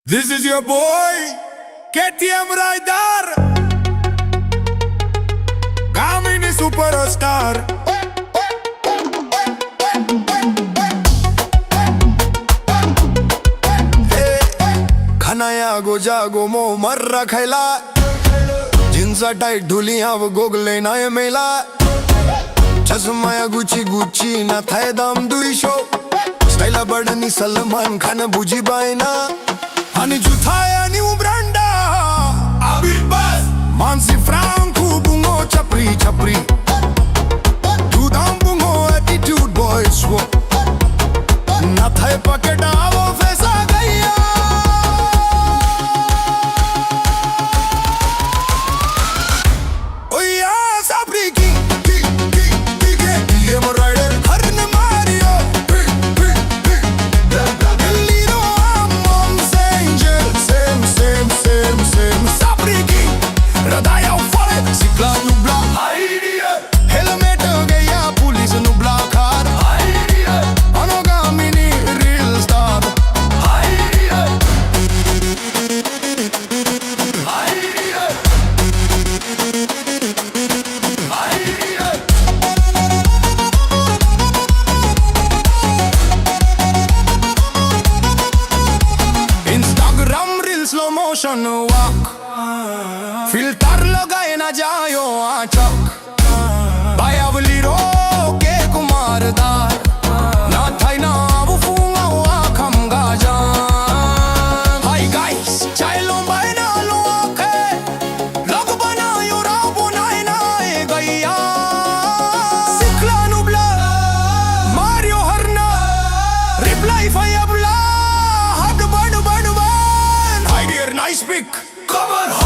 This is your boy, KTM Raidar, Gamini Superstar. खानाया गो जागो मो मर्रा खैला जिनसा टाइट ढुलिया वो गोगले नाय मेला चश्माया गुची गुची ना थाय दाम दुईशो स्टाइला बडनी सलमान खान बुझी बायना आणि जुथाया न्यू ब्रांडा अबिट बस मानसी फ्रांकू बुंगो चपरी चपरी दुदाम बुंगो एटीट्यूड बॉयज वो ना थाय पकेटा वो फैसा गया slow motion walk filter लगाए ना जायो आचक बायावली रो के कुमारदार ना थाई ना वो फूंगा हुआ खम गाजा हाय गाइस चाय लो बाय ना लो के लोग बनायो राव बनाए ना ए गैया सिखला नुबला मारियो हरना reply फायबला Nice pick. Come on.